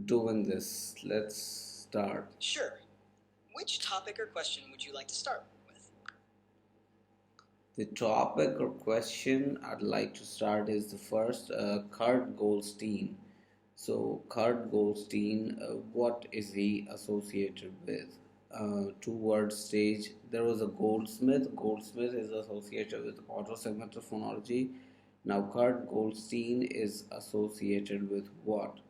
doing this. Let's start. Sure. Which topic or question would you like to start with? The topic or question I'd like to start is the first Kurt Goldstein. So, Kurt Goldstein, what is he associated with? Two-word stage. There was a Goldsmith. Goldsmith is associated with auto segmental phonology. Now, Kurt Goldstein is associated with what?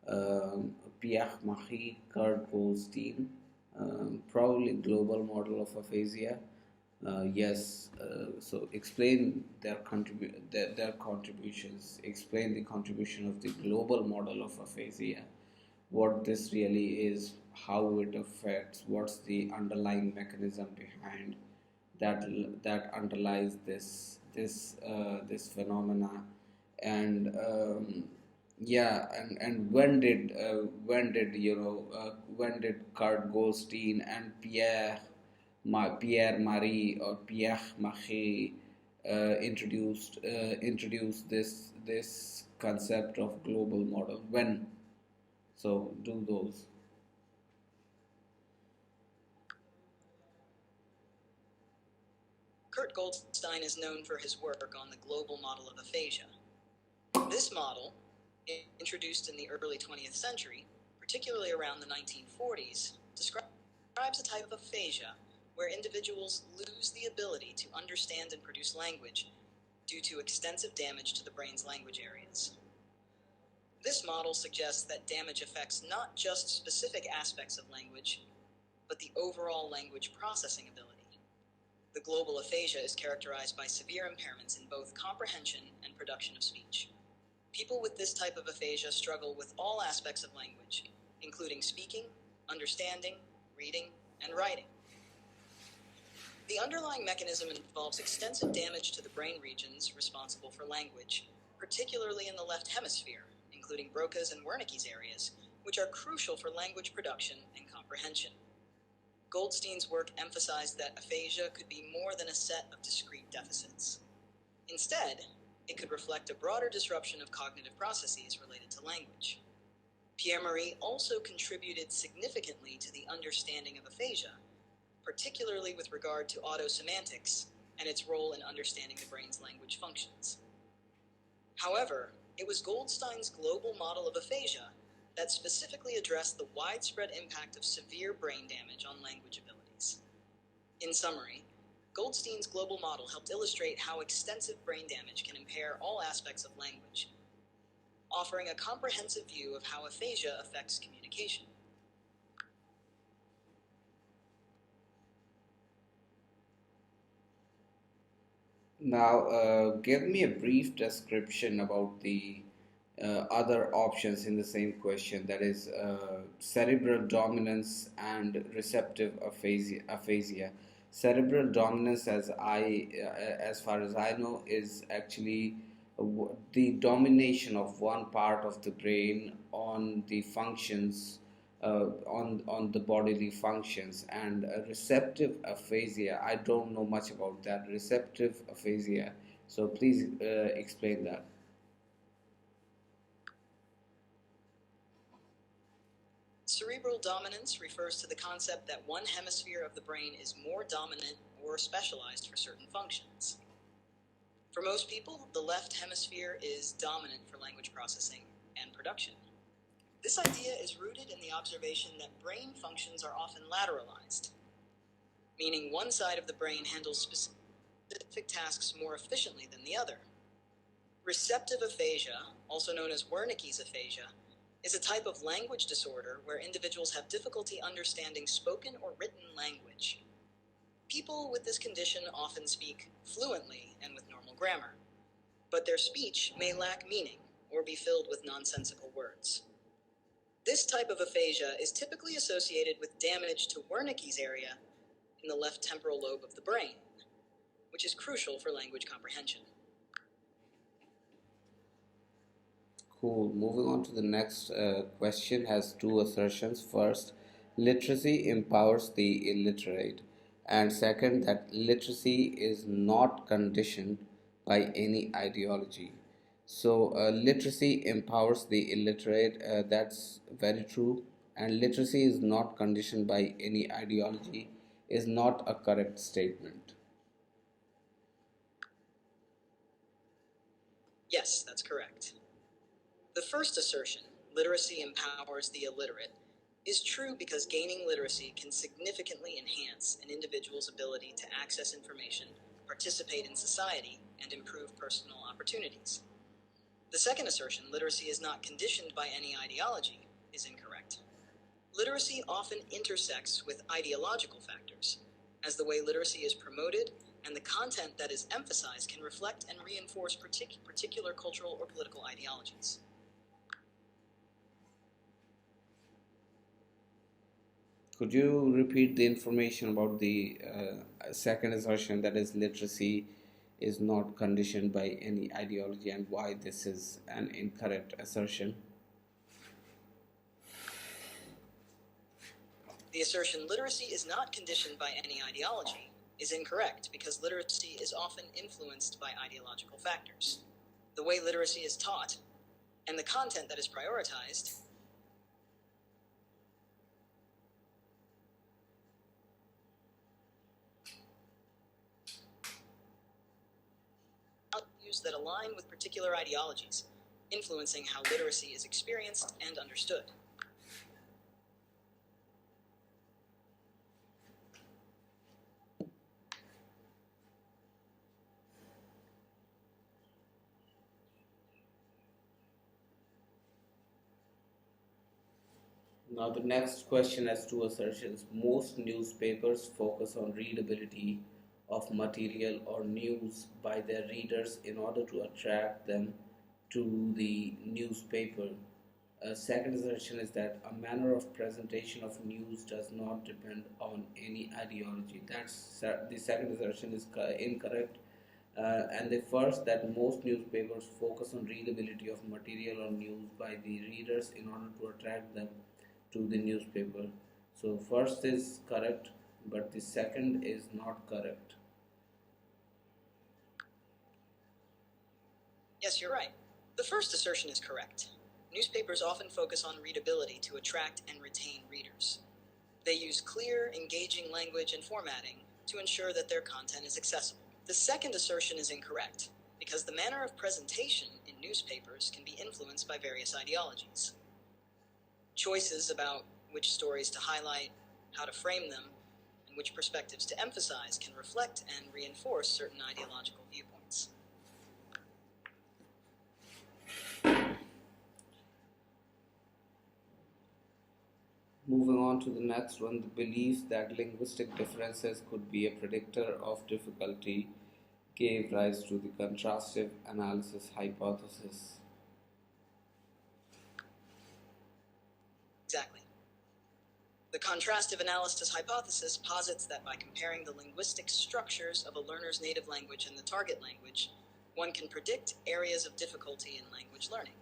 Um, Pierre Marie Kurt Goldstein, probably global model of aphasia. Yes, so explain their contributions. Explain the contribution of the global model of aphasia, what this really is, how it affects, what's the underlying mechanism behind that underlies this phenomena, and yeah, and when did Kurt Goldstein and Pierre Marie or Pierre Marie introduced this concept of global model? When? So do those. Kurt Goldstein is known for his work on the global model of aphasia. This model, introduced in the early 20th century, particularly around the 1940s, describes a type of aphasia where individuals lose the ability to understand and produce language due to extensive damage to the brain's language areas. This model suggests that damage affects not just specific aspects of language, but the overall language processing ability. The global aphasia is characterized by severe impairments in both comprehension and production of speech. People with this type of aphasia struggle with all aspects of language, including speaking, understanding, reading, and writing. The underlying mechanism involves extensive damage to the brain regions responsible for language, particularly in the left hemisphere, including Broca's and Wernicke's areas, which are crucial for language production and comprehension. Goldstein's work emphasized that aphasia could be more than a set of discrete deficits. Instead, it could reflect a broader disruption of cognitive processes related to language. Pierre Marie also contributed significantly to the understanding of aphasia, particularly with regard to autosemantics and its role in understanding the brain's language functions. However, it was Goldstein's global model of aphasia that specifically addressed the widespread impact of severe brain damage on language abilities. In summary, Goldstein's global model helped illustrate how extensive brain damage can impair all aspects of language, offering a comprehensive view of how aphasia affects communication. Now, give me a brief description about the other options in the same question, that is cerebral dominance and receptive aphasia. Cerebral dominance, as far as I know, is actually the domination of one part of the brain on the functions, on the bodily functions. And receptive aphasia, I don't know much about that. Receptive aphasia, so please explain that. Cerebral dominance refers to the concept that one hemisphere of the brain is more dominant or specialized for certain functions. For most people, the left hemisphere is dominant for language processing and production. This idea is rooted in the observation that brain functions are often lateralized, meaning one side of the brain handles specific tasks more efficiently than the other. Receptive aphasia, also known as Wernicke's aphasia, is a type of language disorder where individuals have difficulty understanding spoken or written language. People with this condition often speak fluently and with normal grammar, but their speech may lack meaning or be filled with nonsensical words. This type of aphasia is typically associated with damage to Wernicke's area in the left temporal lobe of the brain, which is crucial for language comprehension. Cool. Moving on to the next question, has two assertions. First, literacy empowers the illiterate, and second, that literacy is not conditioned by any ideology. So, literacy empowers the illiterate. That's very true. And literacy is not conditioned by any ideology, is not a correct statement. Yes, that's correct. The first assertion, literacy empowers the illiterate, is true because gaining literacy can significantly enhance an individual's ability to access information, participate in society, and improve personal opportunities. The second assertion, literacy is not conditioned by any ideology, is incorrect. Literacy often intersects with ideological factors, as the way literacy is promoted and the content that is emphasized can reflect and reinforce particular cultural or political ideologies. Could you repeat the information about the second assertion, that is, literacy is not conditioned by any ideology, and why this is an incorrect assertion? The assertion literacy is not conditioned by any ideology is incorrect because literacy is often influenced by ideological factors. The way literacy is taught and the content that is prioritized values that align with particular ideologies, influencing how literacy is experienced and understood. Now, the next question has two assertions. Most newspapers focus on readability of material or news by their readers in order to attract them to the newspaper. A second assertion is that a manner of presentation of news does not depend on any ideology. The second assertion is incorrect. And the first, that most newspapers focus on readability of material or news by the readers in order to attract them to the newspaper. So first is correct, but the second is not correct. Yes, you're right. The first assertion is correct. Newspapers often focus on readability to attract and retain readers. They use clear, engaging language and formatting to ensure that their content is accessible. The second assertion is incorrect because the manner of presentation in newspapers can be influenced by various ideologies. Choices about which stories to highlight, how to frame them, and which perspectives to emphasize can reflect and reinforce certain ideological viewpoints. Moving on to the next one, the belief that linguistic differences could be a predictor of difficulty gave rise to the contrastive analysis hypothesis. Exactly. The contrastive analysis hypothesis posits that by comparing the linguistic structures of a learner's native language and the target language, one can predict areas of difficulty in language learning.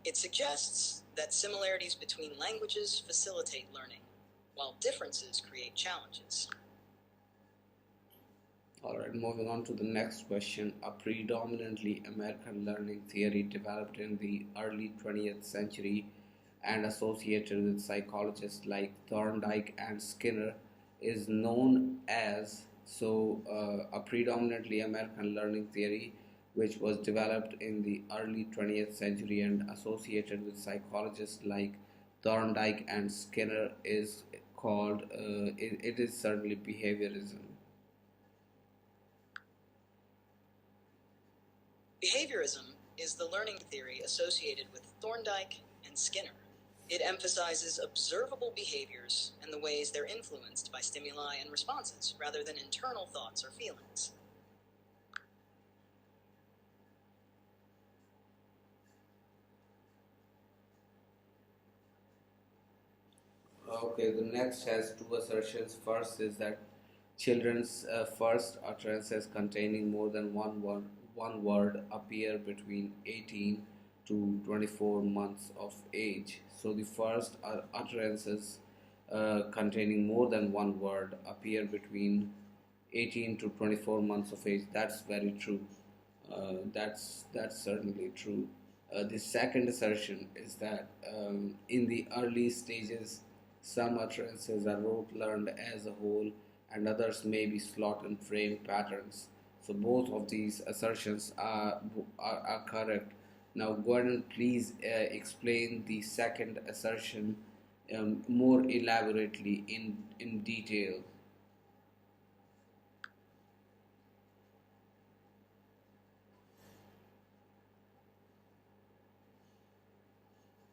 It suggests that similarities between languages facilitate learning, while differences create challenges. Alright, moving on to the next question. A predominantly American learning theory developed in the early 20th century and associated with psychologists like Thorndike and Skinner is known as a predominantly American learning theory which was developed in the early 20th century and associated with psychologists like Thorndike and Skinner is called it is certainly behaviorism. Behaviorism is the learning theory associated with Thorndike and Skinner. It emphasizes observable behaviors and the ways they're influenced by stimuli and responses, rather than internal thoughts or feelings. Okay, the next has two assertions. First is that children's first utterances containing more than one word appear between 18 to 24 months of age. So the first utterances containing more than one word appear between 18 to 24 months of age. That's very true. That's certainly true. The second assertion is that in the early stages, some utterances are rote learned as a whole, and others may be slot and frame patterns. So both of these assertions are correct. Now, Gordon, please explain the second assertion more elaborately in detail.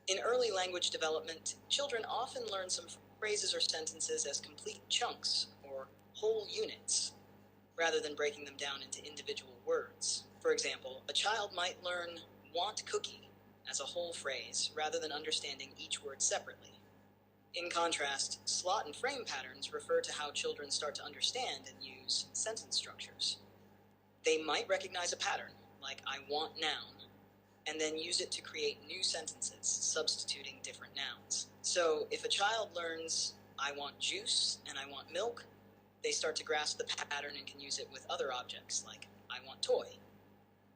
In early language development, children often learn some phrases or sentences as complete chunks or whole units, rather than breaking them down into individual words. For example, a child might learn want cookie as a whole phrase rather than understanding each word separately. In contrast, slot and frame patterns refer to how children start to understand and use sentence structures. They might recognize a pattern, like I want noun, and then use it to create new sentences, substituting different nouns. So if a child learns I want juice and I want milk, they start to grasp the pattern and can use it with other objects, like I want toy.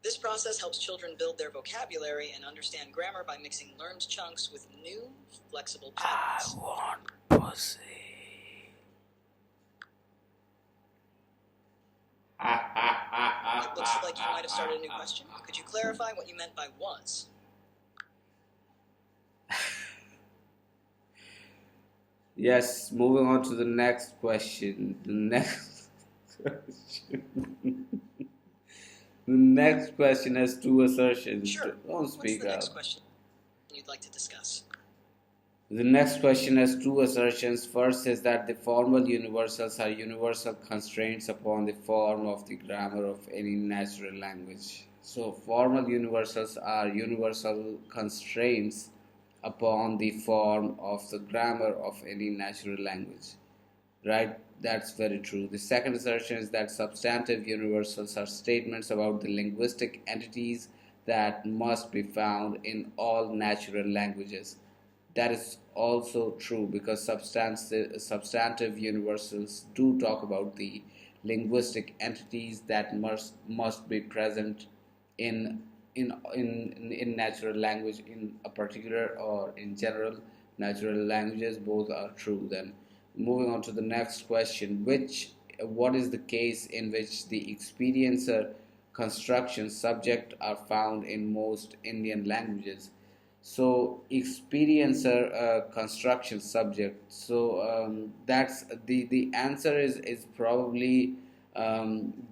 This process helps children build their vocabulary and understand grammar by mixing learned chunks with new, flexible patterns. I want pussy. It looks like you might have started a new question. Could you clarify what you meant by was? Yes, moving on to the next question. The next question. The next question has two assertions. Sure. Don't What's speak the next up. question you'd like to discuss? The next question has two assertions. First is that the formal universals are universal constraints upon the form of the grammar of any natural language. So, formal universals are universal constraints upon the form of the grammar of any natural language. Right? That's very true. The second assertion is that substantive universals are statements about the linguistic entities that must be found in all natural languages. That is also true because substantive universals do talk about the linguistic entities that must be present in in natural language in a particular or in general natural languages. Both are true. Then moving on to the next question, which what is the case in which the experiencer construction subject are found in most Indian languages? So experiencer construction subject. So that's the answer is probably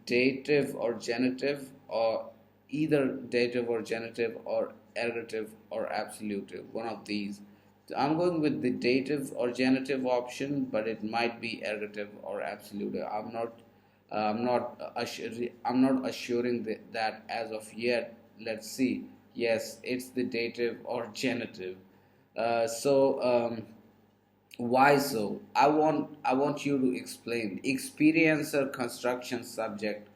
dative or genitive, or either dative or genitive or ergative or absolutive, one of these. So I'm going with the dative or genitive option, but it might be ergative or absolutive. I'm not assuring that as of yet. Let's see. Yes, it's the dative or genitive. Why so? I want you to explain. Experiencer construction subject.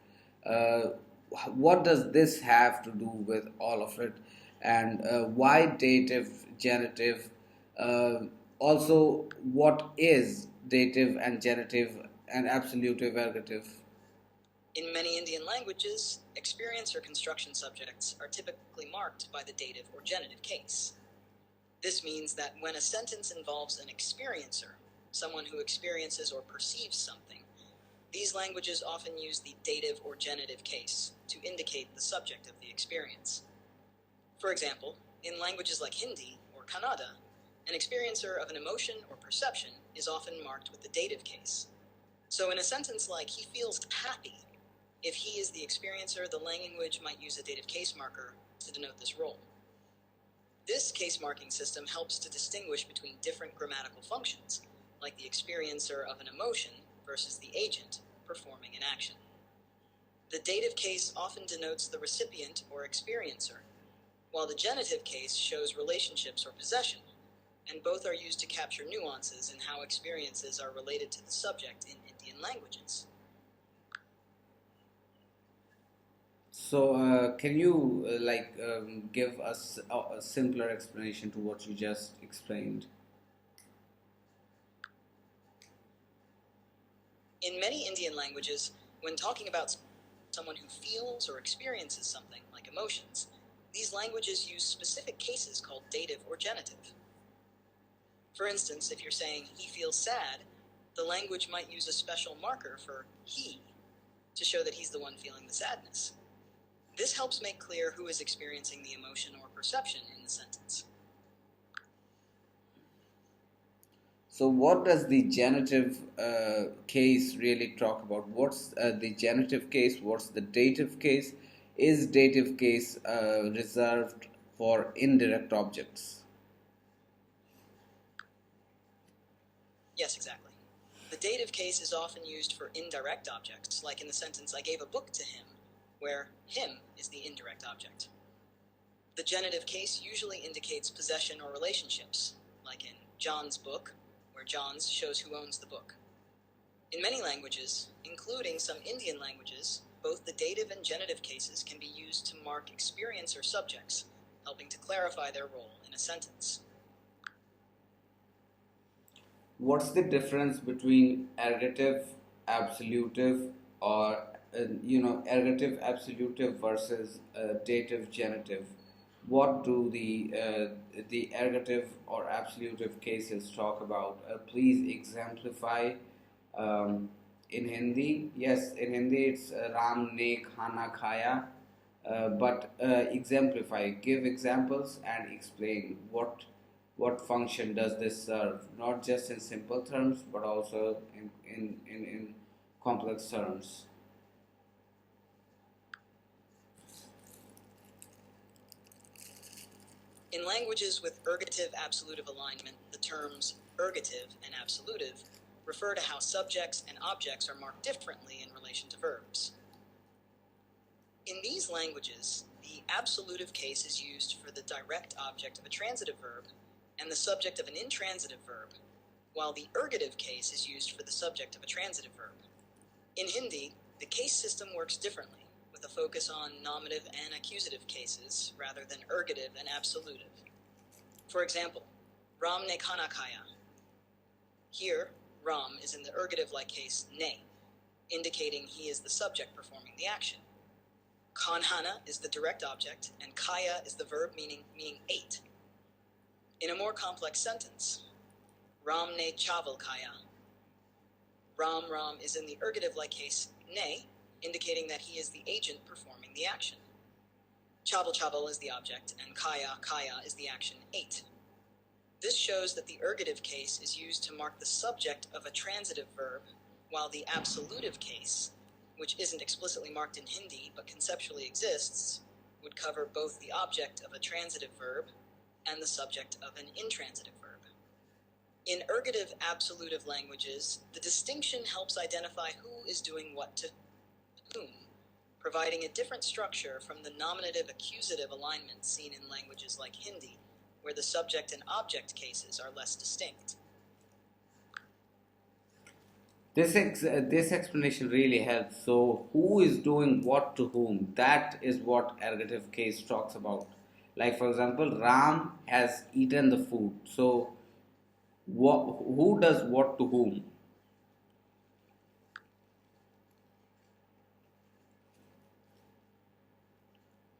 Uh, what does this have to do with all of it? And why dative, genitive? Uh, Also, what is dative and genitive and absolutive, ergative? In many Indian languages, experience or construction subjects are typically marked by the dative or genitive case. This means that when a sentence involves an experiencer, someone who experiences or perceives something, these languages often use the dative or genitive case to indicate the subject of the experience. For example, in languages like Hindi or Kannada, an experiencer of an emotion or perception is often marked with the dative case. So in a sentence like he feels happy, if he is the experiencer, the language might use a dative case marker to denote this role. This case marking system helps to distinguish between different grammatical functions, like the experiencer of an emotion versus the agent performing an action. The dative case often denotes the recipient or experiencer, while the genitive case shows relationships or possession, and both are used to capture nuances in how experiences are related to the subject in Indian languages. So, can you give us a simpler explanation to what you just explained? In many Indian languages, when talking about someone who feels or experiences something, like emotions, these languages use specific cases called dative or genitive. For instance, if you're saying he feels sad, the language might use a special marker for he to show that he's the one feeling the sadness. This helps make clear who is experiencing the emotion or perception in the sentence. So, what does the genitive case really talk about? What's the genitive case? What's the dative case? Is dative case reserved for indirect objects? Yes, exactly. The dative case is often used for indirect objects, like in the sentence, I gave a book to him, where him is the indirect object. The genitive case usually indicates possession or relationships, like in John's book, where John's shows who owns the book. In many languages, including some Indian languages, both the dative and genitive cases can be used to mark experience or subjects, helping to clarify their role in a sentence. What's the difference between ergative, absolutive, or ergative, absolutive versus dative, genitive? What do the ergative or absolutive cases talk about? Please exemplify. Um, in Hindi, yes, in Hindi it's Ram ne khana khaya, but exemplify, give examples and explain what function does this serve, not just in simple terms but also in complex terms. In languages with ergative-absolutive alignment, the terms ergative and absolutive refer to how subjects and objects are marked differently in relation to verbs. In these languages, the absolutive case is used for the direct object of a transitive verb and the subject of an intransitive verb, while the ergative case is used for the subject of a transitive verb. In Hindi, the case system works differently, with a focus on nominative and accusative cases rather than ergative and absolutive. For example, Ram ne khana khaya. Here, Ram is in the ergative-like case ne, indicating he is the subject performing the action. Khanhana is the direct object, and kaya is the verb meaning ate. In a more complex sentence, Ram ne chawal khaya. Ram is in the ergative-like case ne, indicating that he is the agent performing the action. Chawal is the object, and kaya is the action ate. This shows that the ergative case is used to mark the subject of a transitive verb, while the absolutive case, which isn't explicitly marked in Hindi but conceptually exists, would cover both the object of a transitive verb and the subject of an intransitive verb. In ergative absolutive languages, the distinction helps identify who is doing what to whom, providing a different structure from the nominative accusative alignment seen in languages like Hindi, where the subject and object cases are less distinct. This explanation really helps. So, who is doing what to whom? That is what ergative case talks about. Like, for example, Ram has eaten the food. So, who does what to whom?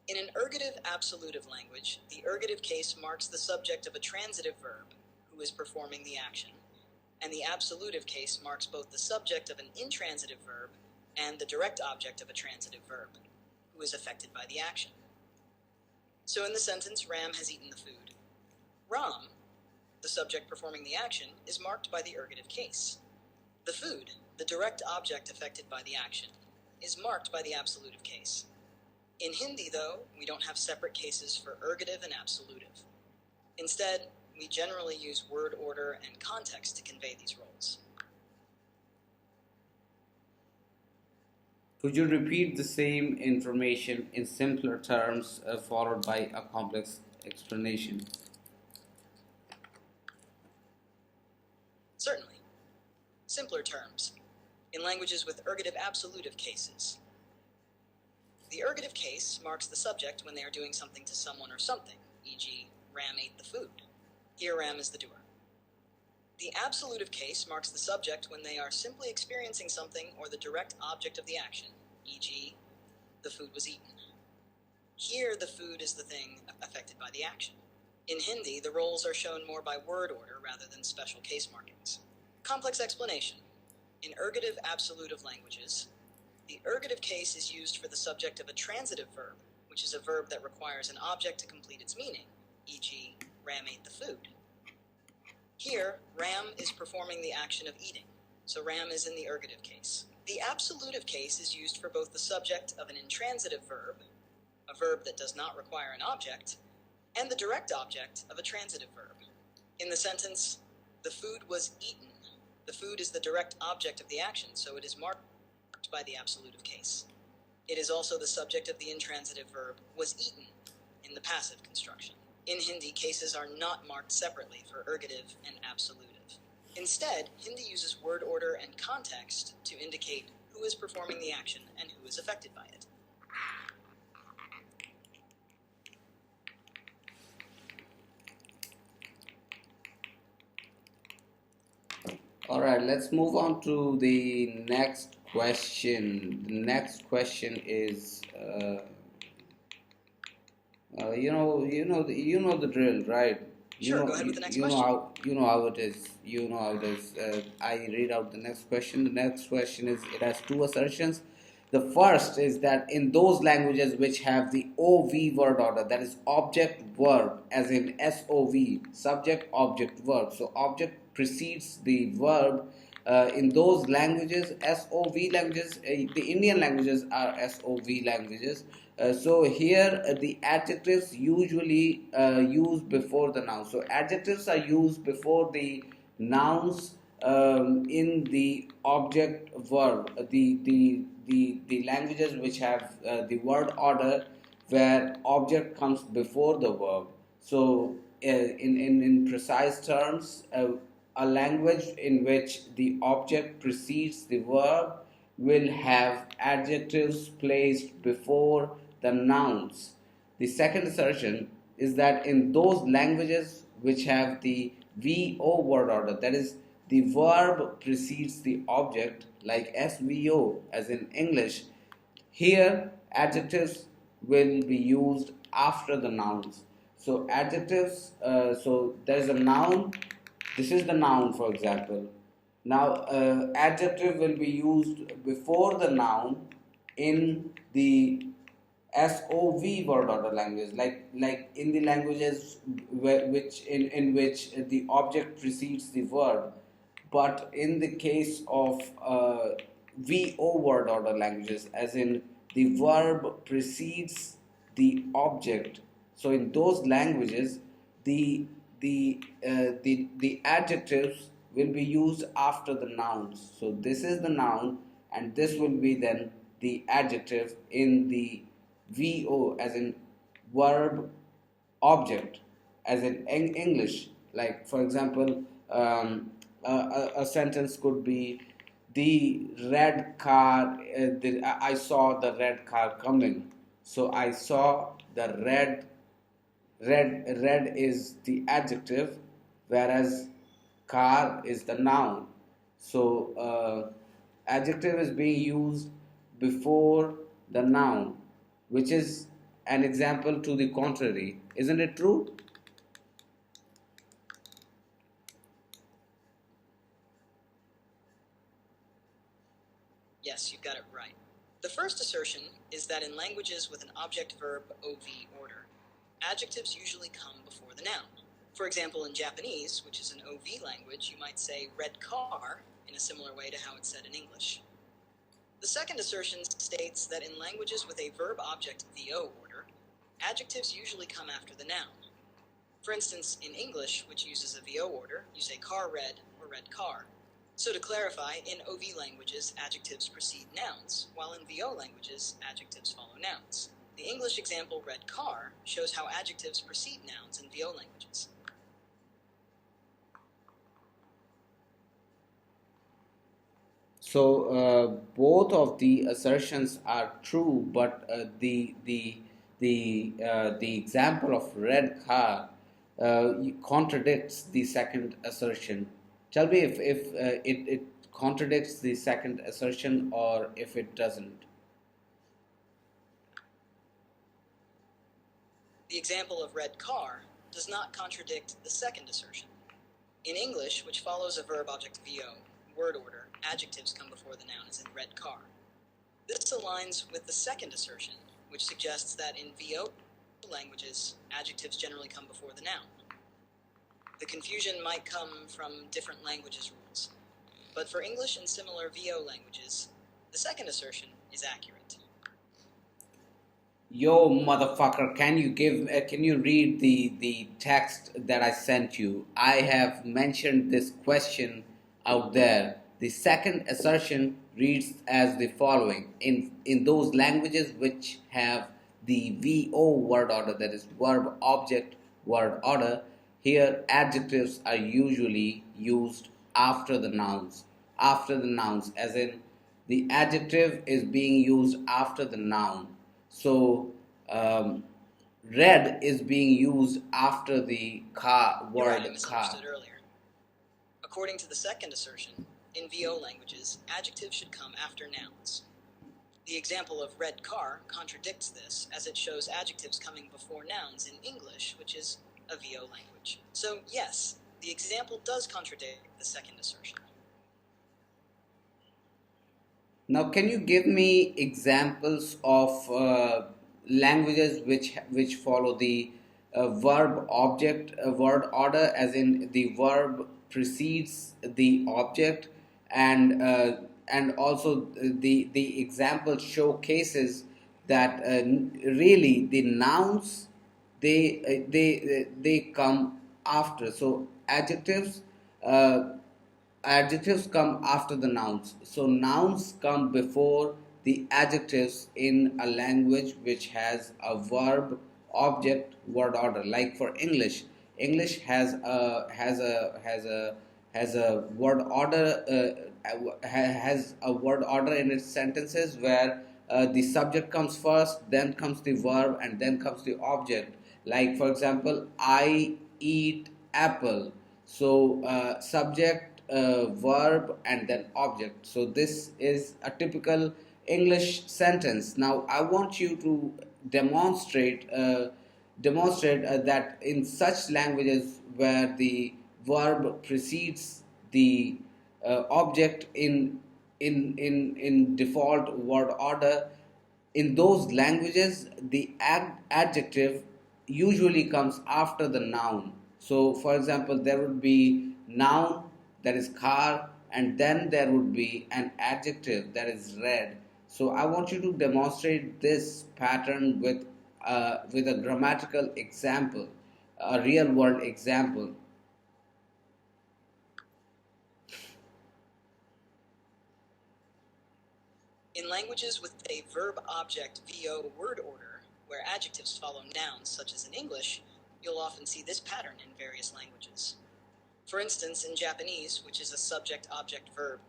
In an ergative absolutive language, the ergative case marks the subject of a transitive verb, who is performing the action, and the absolutive case marks both the subject of an intransitive verb and the direct object of a transitive verb, who is affected by the action. So in the sentence, Ram has eaten the food. Ram, the subject performing the action, is marked by the ergative case. The food, the direct object affected by the action, is marked by the absolutive case. In Hindi, though, we don't have separate cases for ergative and absolutive. Instead, we generally use word order and context to convey these roles. Could you repeat the same information in simpler terms followed by a complex explanation? Certainly. Simpler terms. In languages with ergative absolutive cases, the ergative case marks the subject when they are doing something to someone or something, e.g., Ram ate the food. Here, Ram is the doer. The absolutive case marks the subject when they are simply experiencing something or the direct object of the action, e.g., the food was eaten. Here, the food is the thing affected by the action. In Hindi, the roles are shown more by word order rather than special case markings. Complex explanation. In ergative absolutive languages, the ergative case is used for the subject of a transitive verb, which is a verb that requires an object to complete its meaning, e.g., Ram ate the food. Here, Ram is performing the action of eating, so Ram is in the ergative case. The absolutive case is used for both the subject of an intransitive verb, a verb that does not require an object, and the direct object of a transitive verb. In the sentence, the food was eaten, the food is the direct object of the action, so it is marked by the absolutive case. It is also the subject of the intransitive verb was eaten in the passive construction. In Hindi, cases are not marked separately for ergative and absolutive. Instead, Hindi uses word order and context to indicate who is performing the action and who is affected by it. All right, let's move on to the next question. The next question is, you know the drill, right? Sure, go ahead with the next question. You know how it is. You know how it is. I read out the next question. The next question is, it has two assertions. The first is that in those languages which have the OV word order, that is object verb, as in SOV, subject object verb. So object precedes the verb. In those languages, SOV languages, the Indian languages are SOV languages. So here the adjectives usually used before the noun. So adjectives are used before the nouns in the object verb. The languages which have the word order where object comes before the verb. So in precise terms, a language in which the object precedes the verb will have adjectives placed before the nouns. The second assertion is that in those languages which have the VO word order, that is, the verb precedes the object, like SVO, as in English, here adjectives will be used after the nouns. So adjectives, so there is a noun, this is the noun, for example. Now, adjective will be used before the noun in the SOV word order language, like in the languages in which the object precedes the verb. But in the case of VO word order languages, as in the verb precedes the object, so in those languages, the adjectives will be used after the nouns. So this is the noun, and this will be then the adjective in the VO, as in verb object, as in English. Like, for example, a sentence could be, the red car, I saw the red car coming. So I saw the red is the adjective, whereas car is the noun. So adjective is being used before the noun, which is an example to the contrary. Isn't it true? Yes, you've got it right. The first assertion is that in languages with an object-verb OV order, adjectives usually come before the noun. For example, in Japanese, which is an OV language, you might say red car in a similar way to how it's said in English. The second assertion states that in languages with a verb-object VO order, adjectives usually come after the noun. For instance, in English, which uses a VO order, you say car red or red car. So to clarify, in OV languages, adjectives precede nouns, while in VO languages, adjectives follow nouns. The English example red car shows how adjectives precede nouns in VO languages. So both of the assertions are true, but the example of red car contradicts the second assertion. Tell me if it contradicts the second assertion or if it doesn't. The example of red car does not contradict the second assertion. In English, which follows a verb-object VO, word order, adjectives come before the noun, as in red car. This aligns with the second assertion, which suggests that in VO languages, adjectives generally come before the noun. The confusion might come from different languages' rules, but for English and similar VO languages, the second assertion is accurate. Yo, motherfucker, can you read the text that I sent you? I have mentioned this question out there. The second assertion reads as the following: in those languages which have the VO word order, that is verb object word order, here adjectives are usually used after the nouns. After the nouns, as in the adjective is being used after the noun. So, red is being used after the car You're right, I word car. misunderstood earlier. According to the second assertion, in VO languages, adjectives should come after nouns. The example of red car contradicts this, as it shows adjectives coming before nouns in English, which is a VO language. So, yes, the example does contradict the second assertion. Now, can you give me examples of languages which follow the verb object word order, as in the verb precedes the object, and also the example showcases that really the nouns they come after. So adjectives come after the nouns. So nouns come before the adjectives in a language which has a verb object word order. Like for English, English has a word order has a word order in its sentences where the subject comes first, then comes the verb, and then comes the object. Like for example, I eat apple. So subject, verb, and then object. So this is a typical English sentence. Now I want you to demonstrate that in such languages where the verb precedes the object in default word order, in those languages the adjective usually comes after the noun. So for example, there would be noun, that is car, and then there would be an adjective, that is red. So I want you to demonstrate this pattern with a grammatical example, a real world example. In languages with a verb-object VO word order, where adjectives follow nouns, such as in English, you'll often see this pattern in various languages. For instance, in Japanese, which is a subject-object-verb,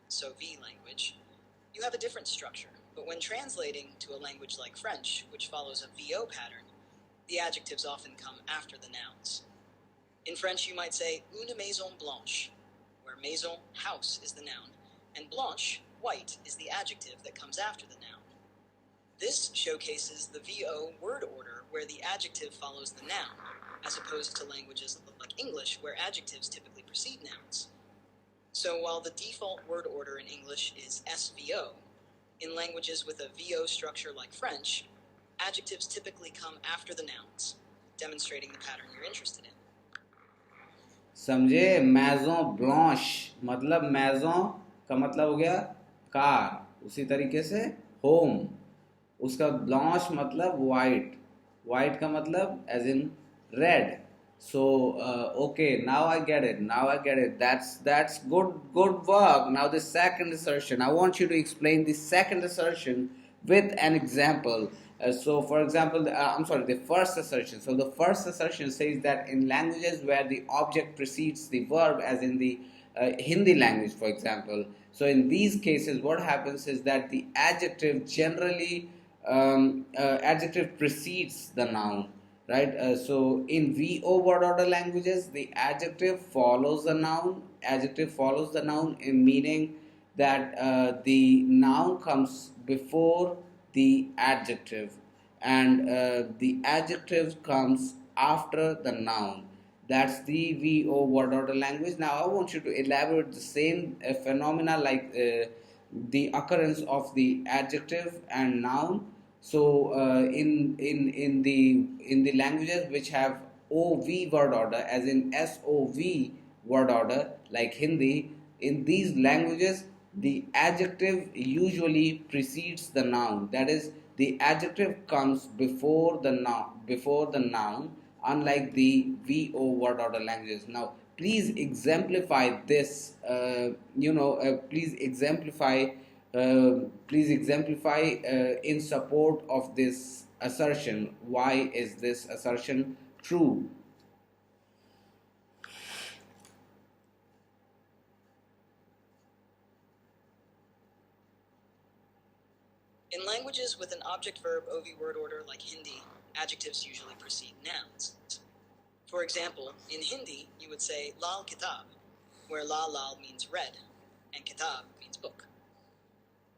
so V language, you have a different structure, but when translating to a language like French, which follows a VO pattern, the adjectives often come after the nouns. In French, you might say une maison blanche, where maison, house, is the noun, and blanche, white, is the adjective that comes after the noun. This showcases the VO word order where the adjective follows the noun, as opposed to languages like English where adjectives typically precede nouns. So while the default word order in English is SVO, in languages with a VO structure like French, adjectives typically come after the nouns, demonstrating the pattern you're interested in. समझे? मैजों blush मतलब मैजों का मतलब हो गया car, उसी तरीके से home, उसका ब्लॉश मतलब वाइट, वाइट का मतलब as in red. So okay, now I get it. That's good work. Now the second assertion, I want you to explain the second assertion with an example. So for example, I'm sorry, the first assertion. So the first assertion says that in languages where the object precedes the verb, as in the Hindi language, for example, so in these cases what happens is that the adjective generally adjective precedes the noun, right? So in VO word order languages, the adjective follows the noun. Adjective follows the noun, in meaning that the noun comes before the adjective, and the adjective comes after the noun. That's the VO word order language. Now I want you to elaborate the same phenomena, like the occurrence of the adjective and noun. So in the languages which have OV word order, as in SOV word order, like Hindi, in these languages the adjective usually precedes the noun. That is, the adjective comes before the noun, unlike the VO word order languages. Now please exemplify this, please exemplify in support of this assertion. Why is this assertion true? In languages with an object-verb OV word order like Hindi, adjectives usually precede nouns. For example, in Hindi, you would say lal kitab, where lal means red, and kitab means book.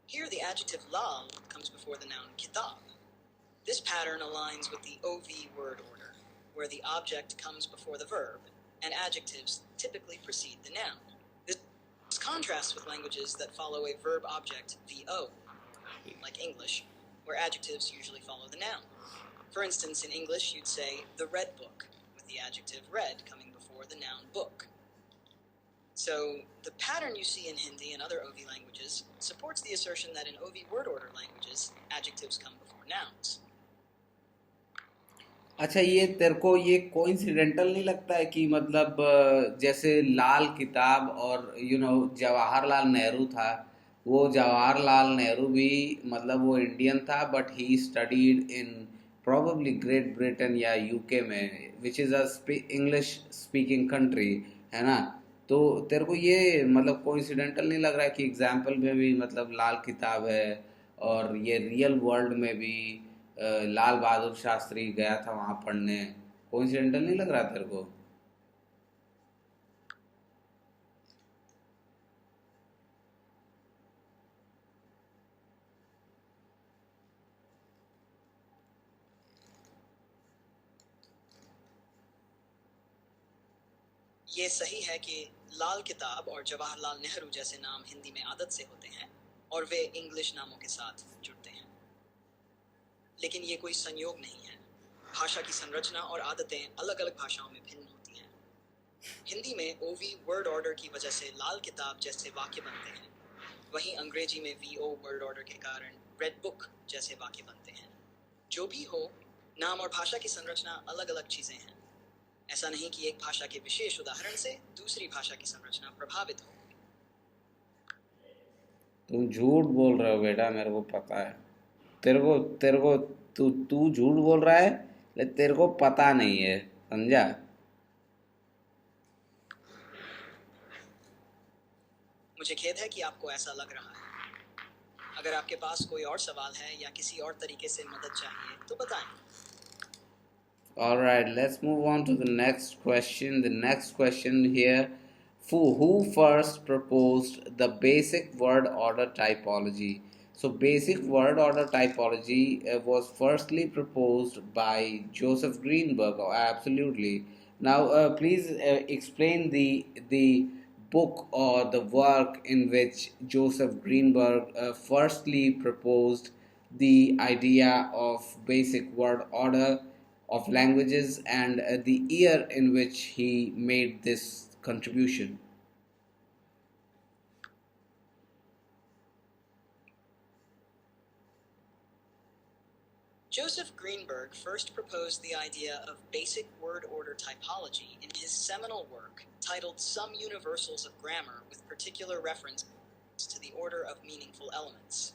Here, the adjective lal comes before the noun kitab. This pattern aligns with the OV word order, where the object comes before the verb, and adjectives typically precede the noun. This contrasts with languages that follow a verb-object VO, like English, where adjectives usually follow the noun. For instance, in English, you'd say the red book, with the adjective red coming before the noun book. So, the pattern you see in Hindi and other OV languages supports the assertion that in OV word order languages, adjectives come before nouns. अच्छा, ये तेरे को ये coincidental नहीं लगता है कि मतलब जैसे लाल किताब और जवाहरलाल नेहरू था, वो जवाहरलाल नेहरू भी मतलब वो इंडियन था, but he studied in probably great Britain या यूके में, which is a English speaking country, है ना? तो तेरे को ये मतलब कोइंसिडेंटल नहीं लग रहा है कि एग्जाम्पल में भी मतलब लाल किताब है, और ये रियल वर्ल्ड में भी लाल बहादुर शास्त्री गया था वहां पढ़ने? कोइंसिडेंटल नहीं लग रहा तेरे को? ये सही है कि लाल किताब और जवाहरलाल नेहरू जैसे नाम हिंदी में आदत से होते हैं और वे इंग्लिश नामों के साथ जुड़ते हैं, लेकिन ये कोई संयोग नहीं है। भाषा की संरचना और आदतें अलग अलग भाषाओं में भिन्न होती हैं। हिंदी में ओवी वर्ड ऑर्डर की वजह से लाल किताब जैसे वाक्य बनते हैं, वहीं अंग्रेजी में वीओ वर्ड ऑर्डर के कारण रेड बुक जैसे वाक्य बनते हैं। जो भी हो, नाम और भाषा की संरचना अलग अलग चीजें हैं। ऐसा नहीं कि एक भाषा के विशेष उदाहरण से दूसरी भाषा की संरचना प्रभावित हो। तुम झूठ बोल रहे हो बेटा, मेरे को पता है। तेरे को तू तू झूठ बोल रहा है, लेकिन तेरे को पता नहीं है, समझा? मुझे खेद है कि आपको ऐसा लग रहा है। अगर आपके पास कोई और सवाल है या किसी और तरीके से मदद चाहिए तो बताएं। All right, let's move on to the next question. The next question here: who first proposed the basic word order typology? So, basic word order typology was firstly proposed by Joseph Greenberg. Oh, absolutely. Now, please explain the book or the work in which Joseph Greenberg firstly proposed the idea of basic word order of languages, and the year in which he made this contribution. Joseph Greenberg first proposed the idea of basic word order typology in his seminal work titled Some Universals of Grammar with Particular Reference to the Order of Meaningful Elements.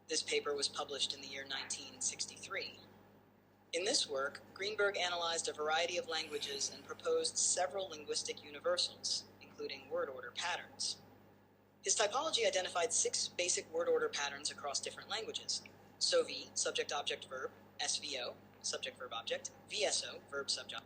This paper was published in the year 1963. In this work, Greenberg analyzed a variety of languages and proposed several linguistic universals, including word order patterns. His typology identified 6 basic word order patterns across different languages: SOV, subject-object-verb; SVO, subject-verb-object; VSO, verb-subject.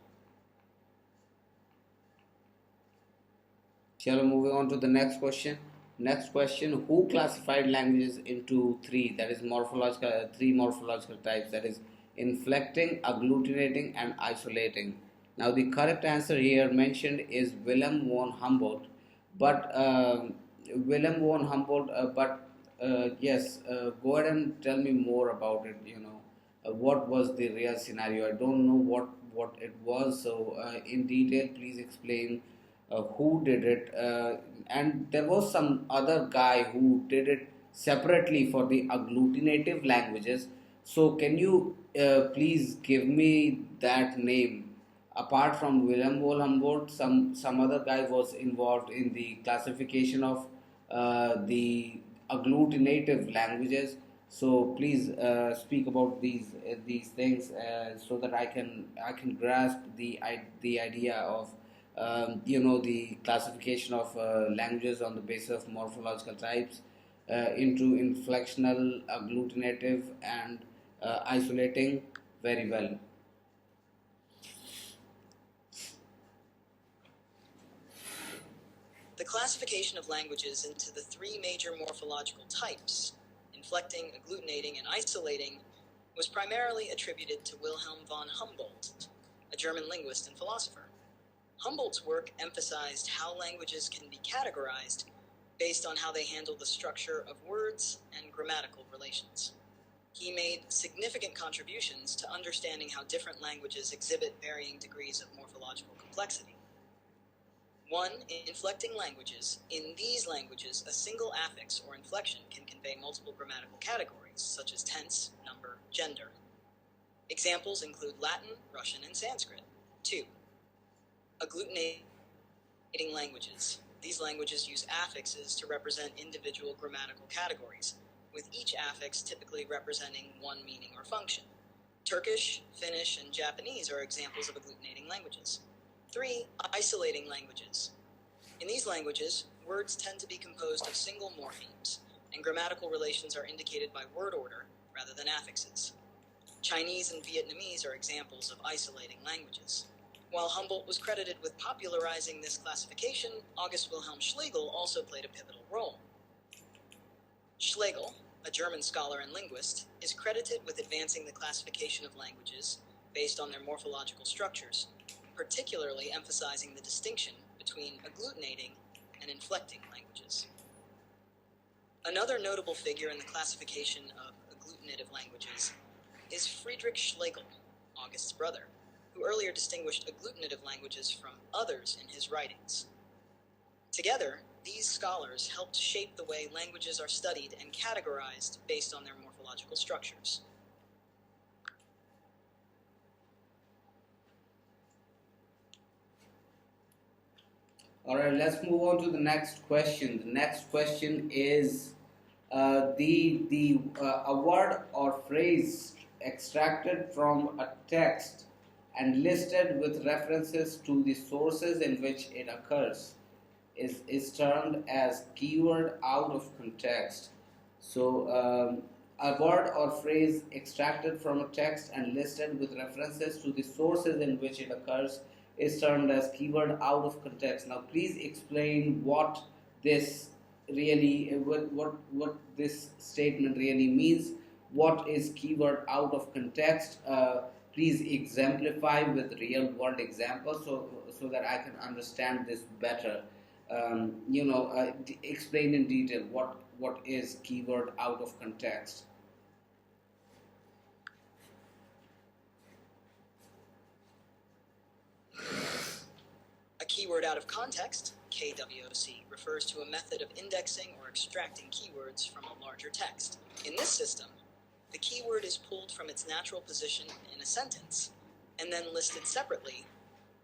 Shall moving on to the next question. Next question: who classified languages into three morphological types? That is inflecting, agglutinating, and isolating. Now, the correct answer here mentioned is Wilhelm von Humboldt, but Wilhelm von Humboldt, yes, go ahead and tell me more about it. What was the real scenario? I don't know what it was. So, in detail, please explain who did it. And there was some other guy who did it separately for the agglutinative languages. So, can you please give me that name? Apart from Wilhelm von Humboldt, some other guy was involved in the classification of the agglutinative languages. So please speak about these things so that I can grasp the idea of the classification of languages on the basis of morphological types into inflectional, agglutinative, and isolating very well. The classification of languages into the three major morphological types, inflecting, agglutinating, and isolating, was primarily attributed to Wilhelm von Humboldt, a German linguist and philosopher. Humboldt's work emphasized how languages can be categorized based on how they handle the structure of words and grammatical relations. He made significant contributions to understanding how different languages exhibit varying degrees of morphological complexity. 1. Inflecting languages. In these languages, a single affix or inflection can convey multiple grammatical categories, such as tense, number, gender. Examples include Latin, Russian, and Sanskrit. 2. Agglutinating languages. These languages use affixes to represent individual grammatical categories, with each affix typically representing one meaning or function. Turkish, Finnish, and Japanese are examples of agglutinating languages. 3. Isolating languages. In these languages, words tend to be composed of single morphemes, and grammatical relations are indicated by word order rather than affixes. Chinese and Vietnamese are examples of isolating languages. While Humboldt was credited with popularizing this classification, August Wilhelm Schlegel also played a pivotal role. Schlegel, a German scholar and linguist, is credited with advancing the classification of languages based on their morphological structures, particularly emphasizing the distinction between agglutinating and inflecting languages. Another notable figure in the classification of agglutinative languages is Friedrich Schlegel, August's brother, who earlier distinguished agglutinative languages from others in his writings. Together, these scholars helped shape the way languages are studied and categorized based on their morphological structures. All right, let's move on to the next question. The next question is a word or phrase extracted from a text and listed with references to the sources in which it occurs is termed as keyword out of context. So, a word or phrase extracted from a text and listed with references to the sources in which it occurs is termed as keyword out of context. Now, please explain what this what this statement really means. What is keyword out of context? Please exemplify with real world examples so that I can understand this better. Explain in detail what is keyword out of context. A keyword out of context, KWOC, refers to a method of indexing or extracting keywords from a larger text. In this system, the keyword is pulled from its natural position in a sentence and then listed separately,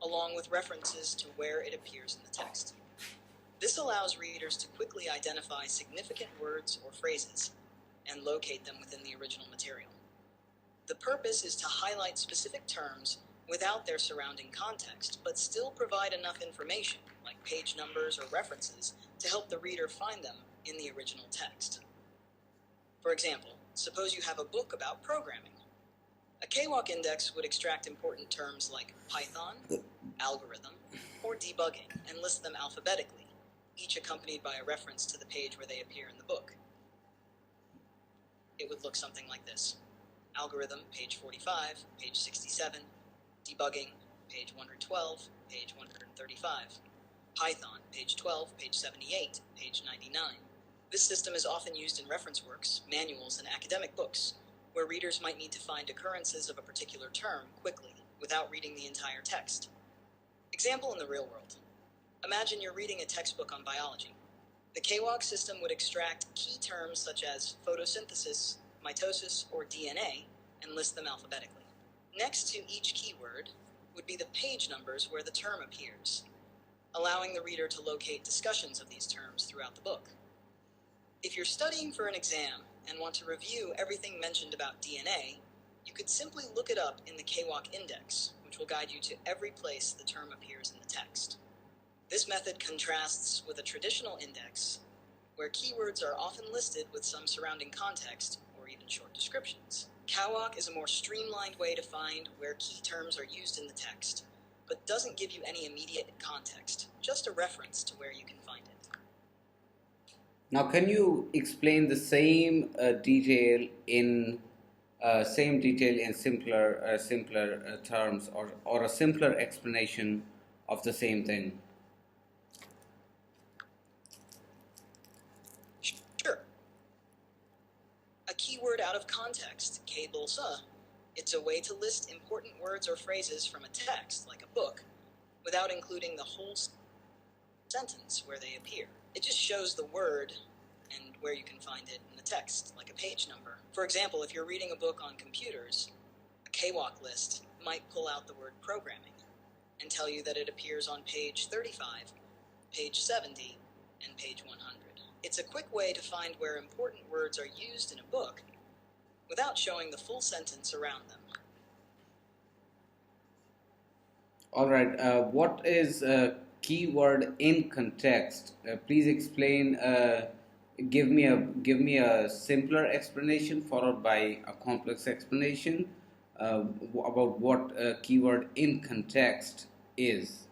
along with references to where it appears in the text. This allows readers to quickly identify significant words or phrases and locate them within the original material. The purpose is to highlight specific terms without their surrounding context, but still provide enough information, like page numbers or references, to help the reader find them in the original text. For example, suppose you have a book about programming. A KWalk index would extract important terms like Python, algorithm, or debugging and list them alphabetically, each accompanied by a reference to the page where they appear in the book. It would look something like this. algorithm, page 45, page 67, debugging, page 112, page 135, Python, page 12, page 78, page 99. This system is often used in reference works, manuals, and academic books, where readers might need to find occurrences of a particular term quickly, without reading the entire text. Example in the real world. Imagine you're reading a textbook on biology. The KWalk system would extract key terms such as photosynthesis, mitosis, or DNA, and list them alphabetically. Next to each keyword would be the page numbers where the term appears, allowing the reader to locate discussions of these terms throughout the book. If you're studying for an exam and want to review everything mentioned about DNA, you could simply look it up in the KWalk index, which will guide you to every place the term appears in the text. This method contrasts with a traditional index, where keywords are often listed with some surrounding context or even short descriptions. KWalk is a more streamlined way to find where key terms are used in the text, but doesn't give you any immediate context, just a reference to where you can find it. Now, can you explain the same detail in simpler terms, or a simpler explanation of the same thing? Sure. A keyword out of context, K-bolsa, it's a way to list important words or phrases from a text, like a book, without including the whole sentence where they appear. It just shows the word and where you can find it in the text, like a page number. For example, if you're reading a book on computers, a KWalk list might pull out the word programming and tell you that it appears on page 35, page 70, and page 100. It's a quick way to find where important words are used in a book without showing the full sentence around them. All right. What is keyword in context? Please explain. Give me a simpler explanation followed by a complex explanation about what keyword in context is.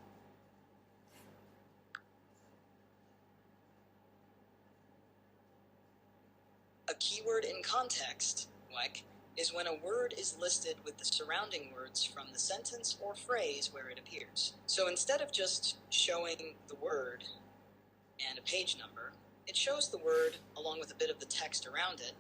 A keyword in context, like, is when a word is listed with the surrounding words from the sentence or phrase where it appears. So instead of just showing the word and a page number, it shows the word along with a bit of the text around it,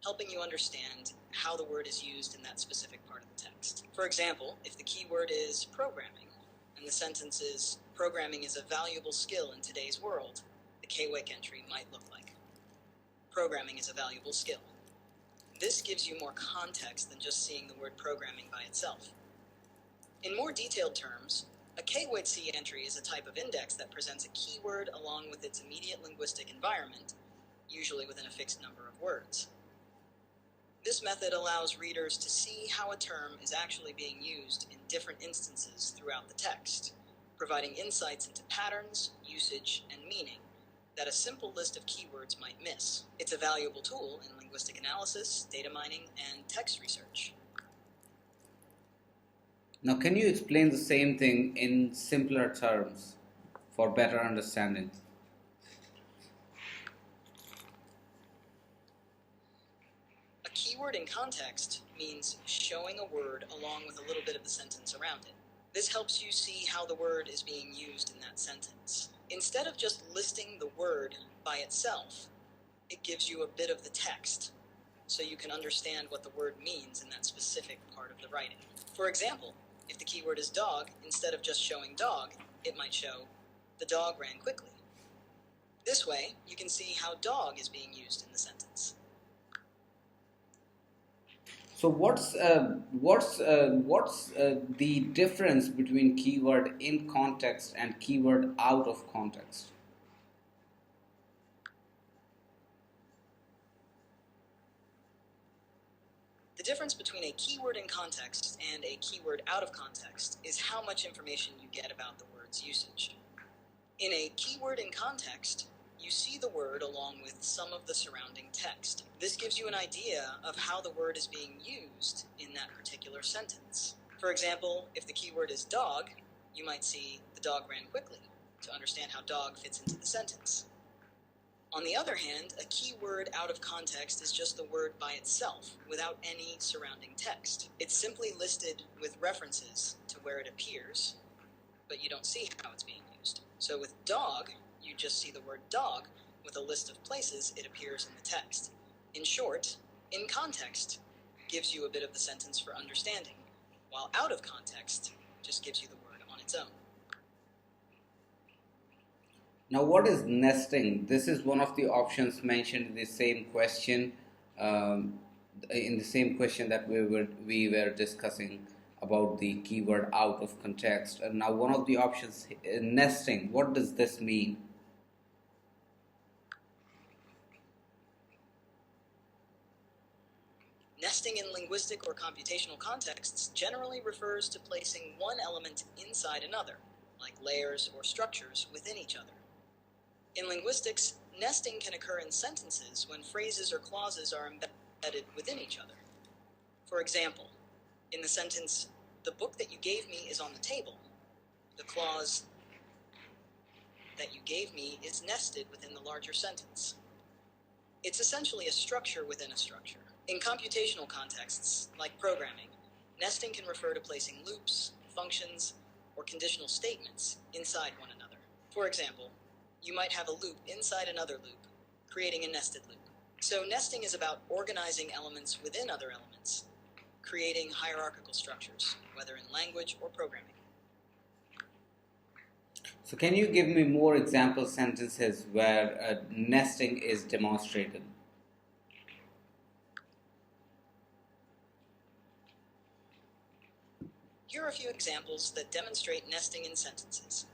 helping you understand how the word is used in that specific part of the text. For example, if the keyword is programming, and the sentence is, programming is a valuable skill in today's world, the KWalk entry might look like, programming is a valuable skill. This gives you more context than just seeing the word programming by itself. In more detailed terms, a KWalk entry is a type of index that presents a keyword along with its immediate linguistic environment, usually within a fixed number of words. This method allows readers to see how a term is actually being used in different instances throughout the text, providing insights into patterns, usage, and meaning that a simple list of keywords might miss. It's a valuable tool in linguistic analysis, data mining, and text research. Now, can you explain the same thing in simpler terms for better understanding? A keyword in context means showing a word along with a little bit of the sentence around it. This helps you see how the word is being used in that sentence. Instead of just listing the word by itself, it gives you a bit of the text, so you can understand what the word means in that specific part of the writing. For example, if the keyword is dog, instead of just showing dog, it might show, the dog ran quickly. This way, you can see how dog is being used in the sentence. So what's the difference between keyword in context and keyword out of context? The difference between a keyword in context and a keyword out of context is how much information you get about the word's usage. In a keyword in context, you see the word along with some of the surrounding text. This gives you an idea of how the word is being used in that particular sentence. For example, if the keyword is dog, you might see the dog ran quickly to understand how dog fits into the sentence. On the other hand, a keyword out of context is just the word by itself, without any surrounding text. It's simply listed with references to where it appears, but you don't see how it's being used. So with dog, you just see the word dog with a list of places it appears in the text. In short, in context gives you a bit of the sentence for understanding, while out of context just gives you the word on its own. Now, what is nesting? This is one of the options mentioned in the same question, that we were discussing about the keyword out of context. And now, one of the options, nesting. What does this mean? Nesting in linguistic or computational contexts generally refers to placing one element inside another, like layers or structures within each other. In linguistics, nesting can occur in sentences when phrases or clauses are embedded within each other. For example, in the sentence, "The book that you gave me is on the table," the clause "that you gave me" is nested within the larger sentence. It's essentially a structure within a structure. In computational contexts, like programming, nesting can refer to placing loops, functions, or conditional statements inside one another. For example, you might have a loop inside another loop, creating a nested loop. So nesting is about organizing elements within other elements, creating hierarchical structures, whether in language or programming. So, can you give me more example sentences where nesting is demonstrated? Here are a few examples that demonstrate nesting in sentences.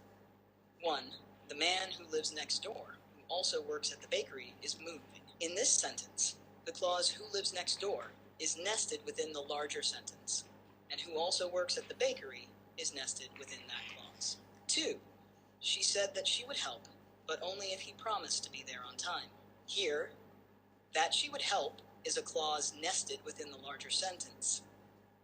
1. The man who lives next door, who also works at the bakery, is moving. In this sentence, the clause "who lives next door" is nested within the larger sentence, and "who also works at the bakery" is nested within that clause. 2. She said that she would help, but only if he promised to be there on time. Here, that she would help is a clause nested within the larger sentence,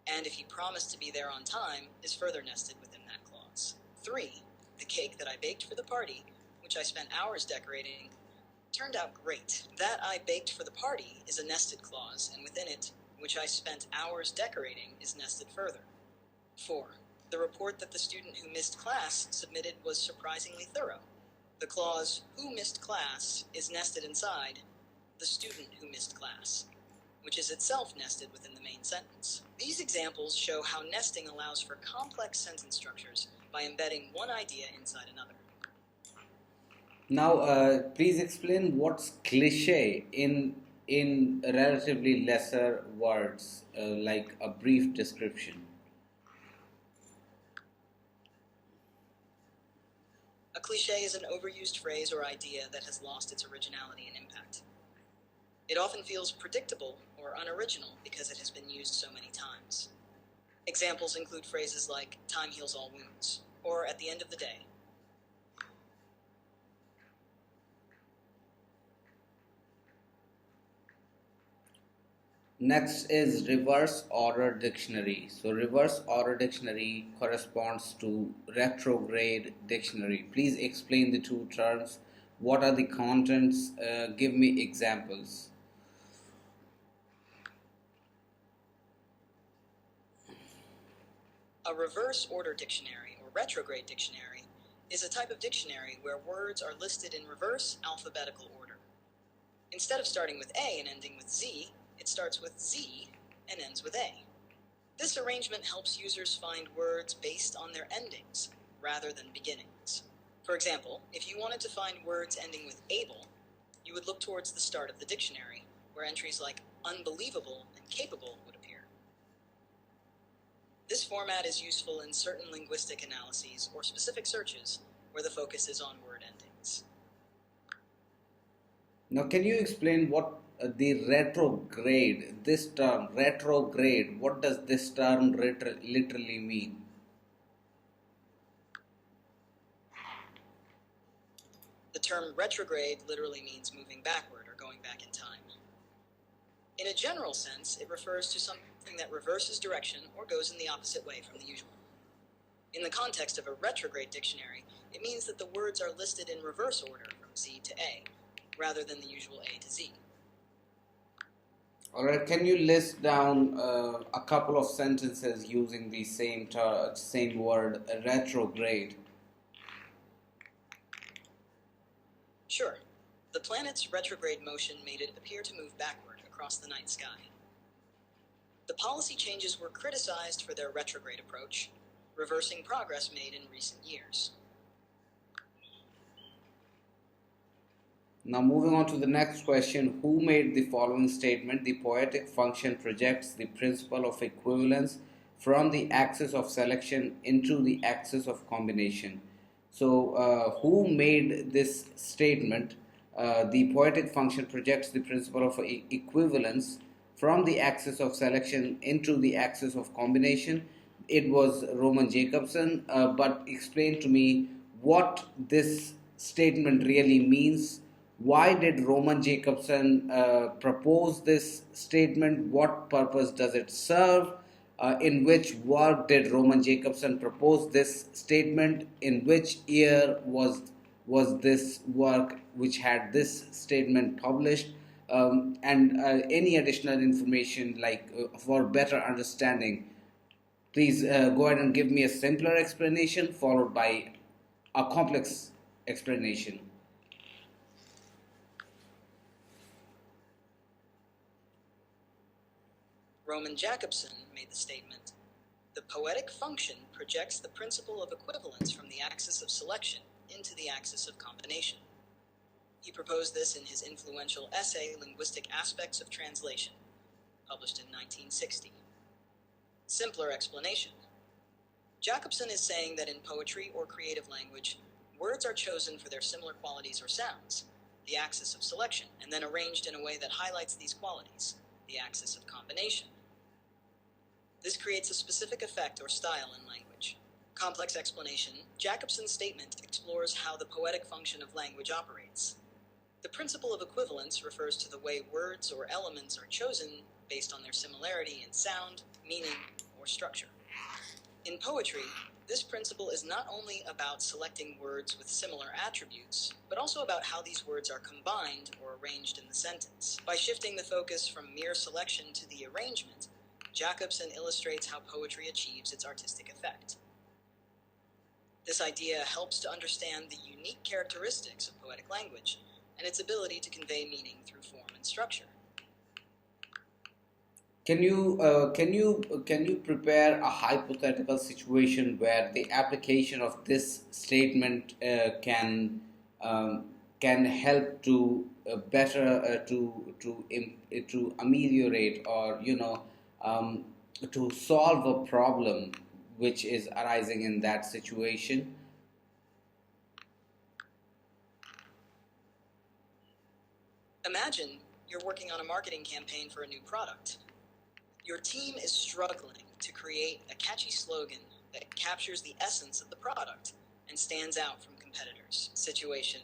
and if he promised to be there on time is further nested within that clause. 3. The cake that I baked for the party, which I spent hours decorating, turned out great. That I baked for the party is a nested clause, and within it, which I spent hours decorating, is nested further. 4. The report that the student who missed class submitted was surprisingly thorough. The clause "who missed class" is nested inside the student who missed class, which is itself nested within the main sentence. These examples show how nesting allows for complex sentence structures by embedding one idea inside another. Now, please explain what's cliché in relatively lesser words, like a brief description. A cliché is an overused phrase or idea that has lost its originality and impact. It often feels predictable or unoriginal because it has been used so many times. Examples include phrases like "time heals all wounds," or "at the end of the day." Next is reverse order dictionary. So reverse order dictionary corresponds to retrograde dictionary. Please explain the two terms. What are the contents? Give me examples. A reverse order dictionary, or retrograde dictionary, is a type of dictionary where words are listed in reverse alphabetical order. Instead of starting with A and ending with Z, it starts with Z and ends with A. This arrangement helps users find words based on their endings, rather than beginnings. For example, if you wanted to find words ending with able, you would look towards the start of the dictionary, where entries like unbelievable and capable would appear. This format is useful in certain linguistic analyses or specific searches where the focus is on word endings. Now, can you explain what the retrograde, this term, retrograde, what does this term literally mean? The term retrograde literally means moving backward or going back in time. In a general sense, it refers to something that reverses direction or goes in the opposite way from the usual. In the context of a retrograde dictionary, it means that the words are listed in reverse order from Z to A. rather than the usual A to Z. All right, can you list down a couple of sentences using the same word, retrograde? Sure. The planet's retrograde motion made it appear to move backward across the night sky. The policy changes were criticized for their retrograde approach, reversing progress made in recent years. Now, moving on to the next question, who made the following statement? The poetic function projects the principle of equivalence from the axis of selection into the axis of combination. So, who made this statement? The poetic function projects the principle of equivalence from the axis of selection into the axis of combination. It was Roman Jacobson, but explain to me what this statement really means. Why did Roman Jacobson propose this statement? What purpose does it serve? In which work did Roman Jacobson propose this statement? In which year was this work which had this statement published? And any additional information for better understanding, please go ahead and give me a simpler explanation followed by a complex explanation. Roman Jacobson made the statement, "The poetic function projects the principle of equivalence from the axis of selection into the axis of combination." He proposed this in his influential essay, Linguistic Aspects of Translation, published in 1960. Simpler explanation. Jacobson is saying that in poetry or creative language, words are chosen for their similar qualities or sounds, the axis of selection, and then arranged in a way that highlights these qualities, the axis of combination. This creates a specific effect or style in language. Complex explanation, Jacobson's statement explores how the poetic function of language operates. The principle of equivalence refers to the way words or elements are chosen based on their similarity in sound, meaning, or structure. In poetry, this principle is not only about selecting words with similar attributes, but also about how these words are combined or arranged in the sentence. By shifting the focus from mere selection to the arrangement, Jacobson illustrates how poetry achieves its artistic effect. This idea helps to understand the unique characteristics of poetic language and its ability to convey meaning through form and structure. Can you prepare a hypothetical situation where the application of this statement can help to better to ameliorate or to solve a problem which is arising in that situation? Imagine you're working on a marketing campaign for a new product. Your team is struggling to create a catchy slogan that captures the essence of the product and stands out from competitors. Situation: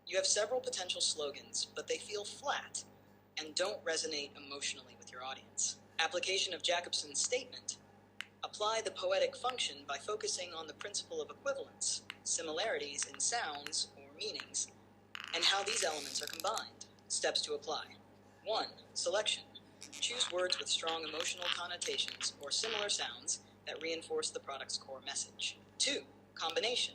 you have several potential slogans, but they feel flat and don't resonate emotionally with your audience. Application of Jacobson's statement: apply the poetic function by focusing on the principle of equivalence, similarities in sounds or meanings, and how these elements are combined. Steps to apply. 1. Selection. Choose words with strong emotional connotations or similar sounds that reinforce the product's core message. 2. Combination.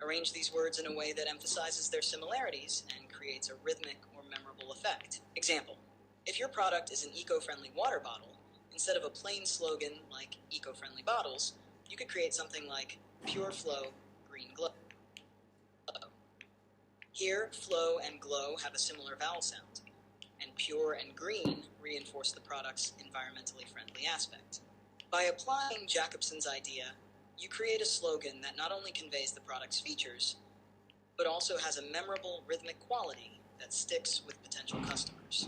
Arrange these words in a way that emphasizes their similarities and creates a rhythmic or memorable effect. Example: if your product is an eco-friendly water bottle, instead of a plain slogan like eco-friendly bottles, you could create something like Pure Flow, Green Glow. Here, flow and glow have a similar vowel sound, and pure and green reinforce the product's environmentally friendly aspect. By applying Jacobson's idea, you create a slogan that not only conveys the product's features, but also has a memorable rhythmic quality that sticks with potential customers.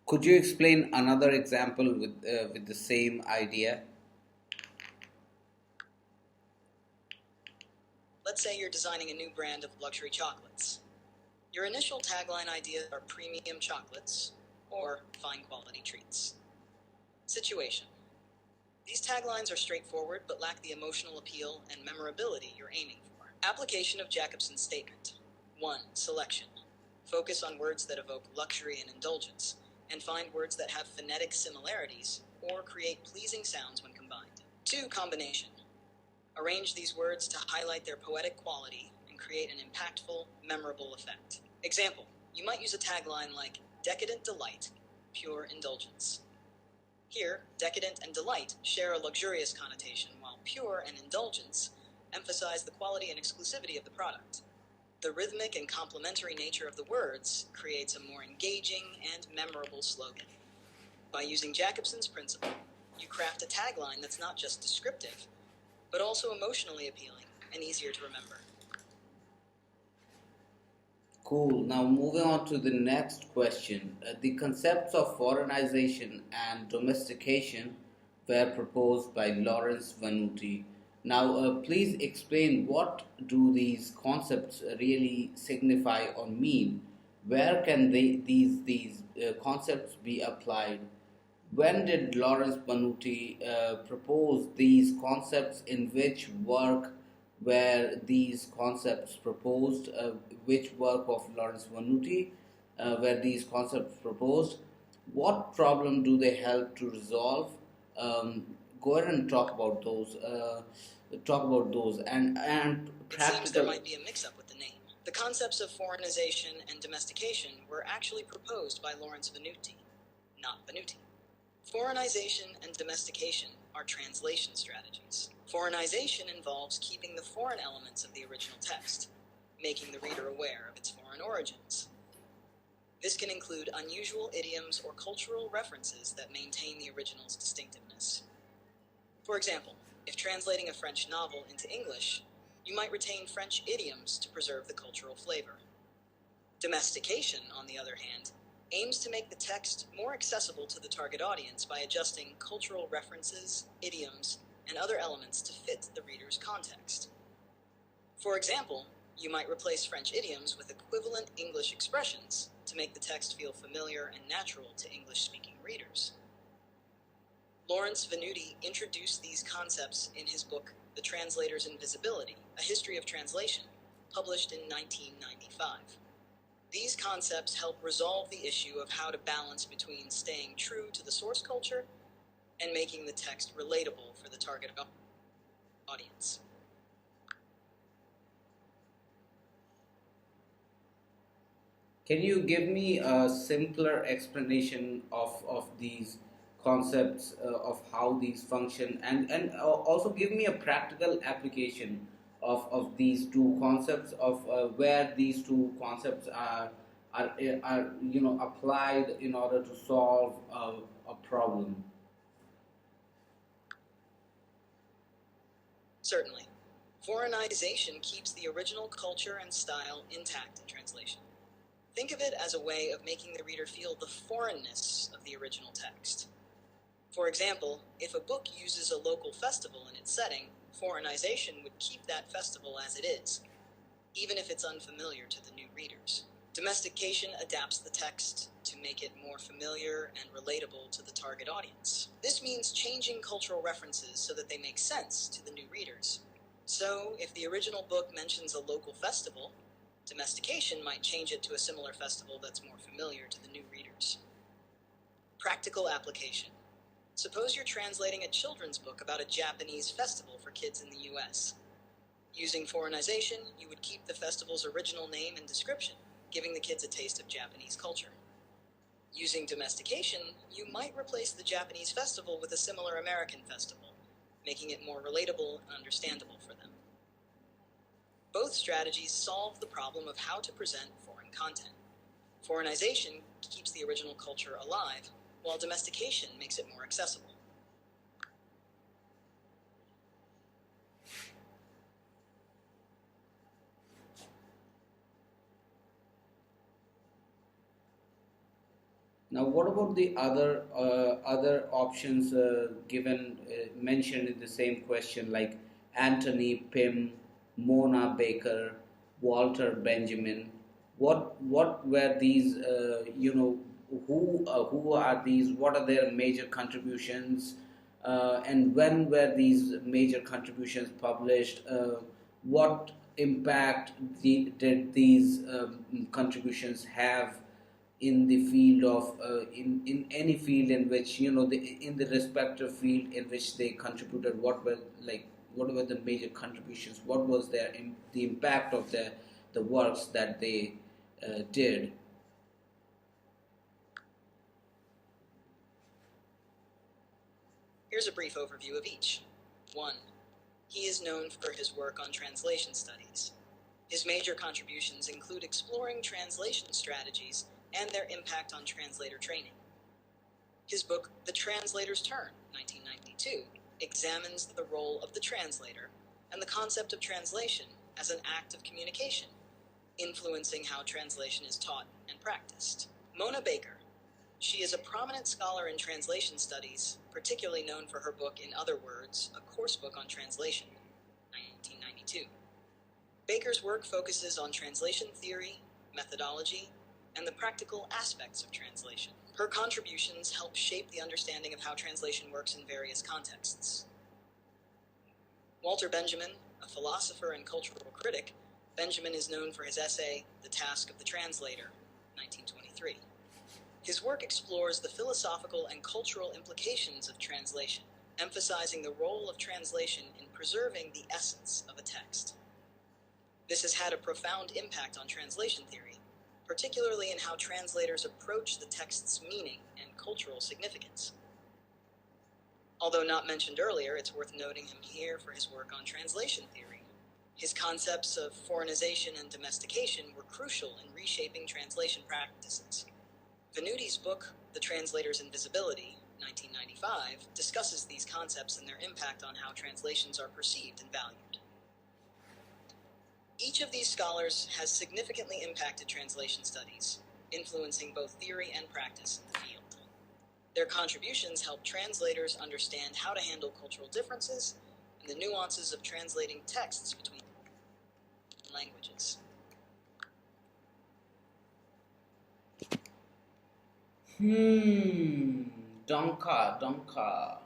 Could you explain another example with the same idea? Let's say you're designing a new brand of luxury chocolates. Your initial tagline ideas are premium chocolates or fine quality treats. Situation: these taglines are straightforward but lack the emotional appeal and memorability you're aiming for. Application of Jacobson's statement. 1. Selection. Focus on words that evoke luxury and indulgence, and find words that have phonetic similarities or create pleasing sounds when combined. 2. Combination. Arrange these words to highlight their poetic quality and create an impactful, memorable effect. Example, you might use a tagline like decadent delight, pure indulgence. Here, decadent and delight share a luxurious connotation, while pure and indulgence emphasize the quality and exclusivity of the product. The rhythmic and complementary nature of the words creates a more engaging and memorable slogan. By using Jacobson's principle, you craft a tagline that's not just descriptive, but also emotionally appealing and easier to remember. Cool. Now, moving on to the next question. The concepts of foreignization and domestication were proposed by Lawrence Venuti. Now, please explain what do these concepts really signify or mean? Where can these concepts be applied? When did Lawrence Venuti propose these concepts? In which work were these concepts proposed? Which work of Lawrence Venuti were these concepts proposed? What problem do they help to resolve? Go ahead and talk about those. And It seems there practical. might be a mix-up with the name. The concepts of foreignization and domestication were actually proposed by Lawrence Venuti, not Venuti. Foreignization and domestication are translation strategies. Foreignization involves keeping the foreign elements of the original text, making the reader aware of its foreign origins. This can include unusual idioms or cultural references that maintain the original's distinctiveness. For example, if translating a French novel into English, you might retain French idioms to preserve the cultural flavor. Domestication, on the other hand, aims to make the text more accessible to the target audience by adjusting cultural references, idioms, and other elements to fit the reader's context. For example, you might replace French idioms with equivalent English expressions to make the text feel familiar and natural to English-speaking readers. Lawrence Venuti introduced these concepts in his book, The Translator's Invisibility, A History of Translation, published in 1995. These concepts help resolve the issue of how to balance between staying true to the source culture and making the text relatable for the target audience. Can you give me a simpler explanation of these concepts, of how these function, and also give me a practical application of these two concepts, of where these two concepts are applied in order to solve a problem. Certainly. Foreignization keeps the original culture and style intact in translation. Think of it as a way of making the reader feel the foreignness of the original text. For example, if a book uses a local festival in its setting, foreignization would keep that festival as it is, even if it's unfamiliar to the new readers. Domestication adapts the text to make it more familiar and relatable to the target audience. This means changing cultural references so that they make sense to the new readers. So, if the original book mentions a local festival, domestication might change it to a similar festival that's more familiar to the new readers. Practical application. Suppose you're translating a children's book about a Japanese festival for kids in the US. Using foreignization, you would keep the festival's original name and description, giving the kids a taste of Japanese culture. Using domestication, you might replace the Japanese festival with a similar American festival, making it more relatable and understandable for them. Both strategies solve the problem of how to present foreign content. Foreignization keeps the original culture alive, while domestication makes it more accessible. Now, what about the other options given mentioned in the same question, like Anthony Pym, Mona Baker, Walter Benjamin? What were these? Who are these? What are their major contributions? And when were these major contributions published? What impact that these contributions have in the field of in any field in which in the respective field in which they contributed, what were the major contributions, what was the impact of the works that they did. Here's a brief overview of each. 1. He is known for his work on translation studies. His major contributions include exploring translation strategies and their impact on translator training. His book, The Translator's Turn, 1992, examines the role of the translator and the concept of translation as an act of communication, influencing how translation is taught and practiced. Mona Baker. She is a prominent scholar in translation studies, particularly known for her book In Other Words, a course book on translation, 1992. Baker's work focuses on translation theory, methodology, and the practical aspects of translation. Her contributions help shape the understanding of how translation works in various contexts. Walter Benjamin, a philosopher and cultural critic, Benjamin is known for his essay, The Task of the Translator, 1923. His work explores the philosophical and cultural implications of translation, emphasizing the role of translation in preserving the essence of a text. This has had a profound impact on translation theory, particularly in how translators approach the text's meaning and cultural significance. Although not mentioned earlier, it's worth noting him here for his work on translation theory. His concepts of foreignization and domestication were crucial in reshaping translation practices. Venuti's book, The Translator's Invisibility, 1995, discusses these concepts and their impact on how translations are perceived and valued. Each of these scholars has significantly impacted translation studies, influencing both theory and practice in the field. Their contributions help translators understand how to handle cultural differences and the nuances of translating texts between languages. Donka.